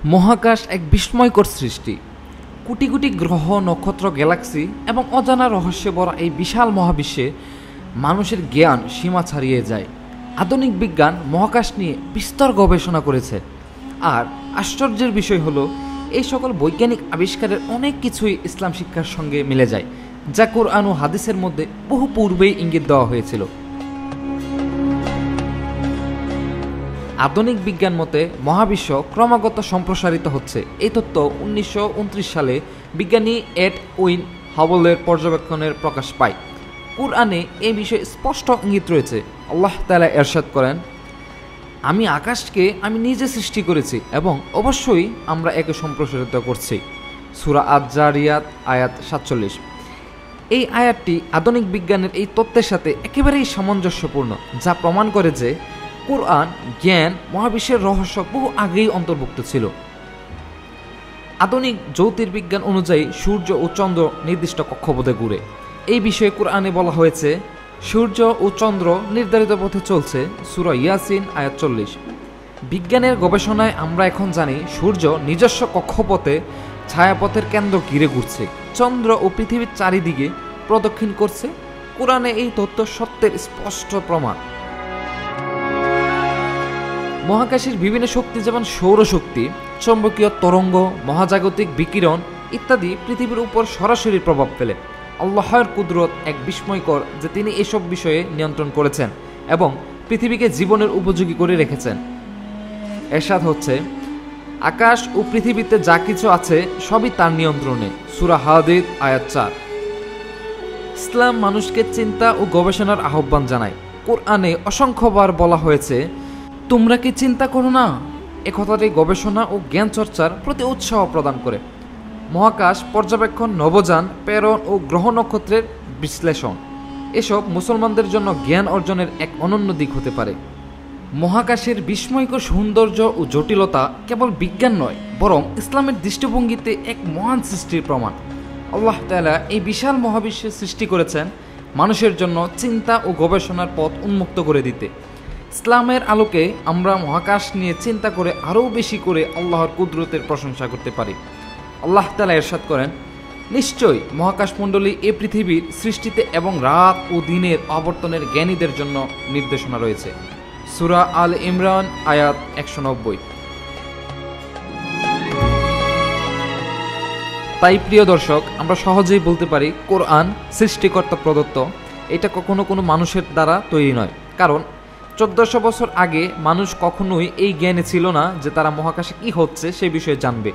মহাকাশ এক বিস্ময়কর সৃষ্টি। কোটি কোটি গ্রহ, নক্ষত্র, গ্যালাক্সি এবং অজানা রহস্যে ভরা এই বিশাল মহাবিশ্বে মানুষের জ্ঞান সীমা ছাড়িয়ে যায়। আধুনিক বিজ্ঞান মহাকাশ নিয়ে বিস্তর গবেষণা করেছে, আর আশ্চর্যের বিষয় হলো এই সকল বৈজ্ঞানিক আবিষ্কারের অনেক কিছুই ইসলাম শিক্ষার সঙ্গে মিলে যায়, যা কোরআন ও হাদিসের মধ্যে বহু পূর্বেই ইঙ্গিত দেওয়া হয়েছিল। আধুনিক বিজ্ঞান মতে মহাবিশ্ব ক্রমাগত সম্প্রসারিত হচ্ছে। এই তথ্য 1929 সালে বিজ্ঞানী এড উইন হাবলের পর্যবেক্ষণের প্রকাশ পায়। কুরআনে এই বিষয়ে স্পষ্ট ইঙ্গিত রয়েছে। আল্লাহ তাআলা ইরশাদ করেন, আমি আকাশকে আমি নিজে সৃষ্টি করেছি এবং অবশ্যই আমরা একে সম্প্রসারিত করছি। সূরা আয-যারিয়াত আয়াত 47। এই আয়াতটি আধুনিক বিজ্ঞানের এই তত্ত্বের সাথে একেবারেই সামঞ্জস্যপূর্ণ, যা প্রমাণ করে যে কুরআন জ্ঞান মহাবিশ্বের রহস্য বহু আগেই অন্তর্ভুক্ত ছিল। আধুনিক জ্যোতির্বিজ্ঞান অনুযায়ী সূর্য ও চন্দ্র নির্দিষ্ট কক্ষপথে ঘুরে। এই বিষয়ে কুরআনে বলা হয়েছে, সূর্য ও চন্দ্র নির্ধারিত পথে চলছে। সূরা ইয়াসিন আয়াত 40। বিজ্ঞানের গবেষণায় আমরা এখন জানি সূর্য নিজস্ব কক্ষপথে ছায়াপথের কেন্দ্র ঘিরে ঘুরছে, চন্দ্র ও পৃথিবীর চারিদিকে প্রদক্ষিণ করছে। কুরআনে এই তথ্য সত্যের স্পষ্ট প্রমাণ। মহাকাশের বিভিন্ন শক্তি যেমন সৌরশক্তি, চৌম্বকীয় তরঙ্গ, মহাজাগতিক বিকিরণ ইত্যাদি পৃথিবীর উপর সরাসরি প্রভাব ফেলে। আল্লাহর কুদরত এক বিস্ময়কর যে তিনি এসব বিষয়ে নিয়ন্ত্রণ করেছেন এবং পৃথিবীকে জীবনের উপযোগী করে রেখেছেন। এরশাদ হচ্ছে, আকাশ ও পৃথিবীতে যা কিছু আছে সবই তার নিয়ন্ত্রণে। সূরা হাদীদ আয়াত 4। ইসলাম মানুষকে চিন্তা ও গবেষণার আহ্বান জানায়। কুরআনে অসংখ্যবার বলা হয়েছে, তোমরা কি চিন্তা করো না? এ কথাটি গবেষণা ও জ্ঞান চর্চার প্রতি উৎসাহ প্রদান করে। মহাকাশ পর্যবেক্ষণ, নভোযান প্রেরণ ও গ্রহ নক্ষত্রের বিশ্লেষণ এসব মুসলমানদের জন্য জ্ঞান অর্জনের এক অনন্য দিক হতে পারে। মহাকাশের বিস্ময়কর সৌন্দর্য ও জটিলতা কেবল বিজ্ঞান নয়, বরং ইসলামের দৃষ্টিভঙ্গিতে এক মহান সৃষ্টির প্রমাণ। আল্লাহ তাআলা এই বিশাল মহাবিশ্বের সৃষ্টি করেছেন মানুষের জন্য চিন্তা ও গবেষণার পথ উন্মুক্ত করে দিতে। ইসলামের আলোকে আমরা মহাকাশ নিয়ে চিন্তা করে আরও বেশি করে আল্লাহর কুদরতের প্রশংসা করতে পারি। আল্লাহ তাআলা ইরশাদ করেন, নিশ্চয়ই মহাকাশমণ্ডলী এ পৃথিবীর সৃষ্টিতে এবং রাত ও দিনের আবর্তনের জ্ঞানীদের জন্য নির্দেশনা রয়েছে। সূরা আল ইমরান আয়াত 190। তাই প্রিয় দর্শক, আমরা সহজেই বলতে পারি কোরআন সৃষ্টিকর্তা প্রদত্ত। এটা কখনো কোনো মানুষের দ্বারা তৈরি নয়, কারণ 1400 বছর আগে মানুষ কখনোই এই জ্ঞানে ছিল না যে তারা মহাকাশে কি হচ্ছে সে বিষয়ে জানবে।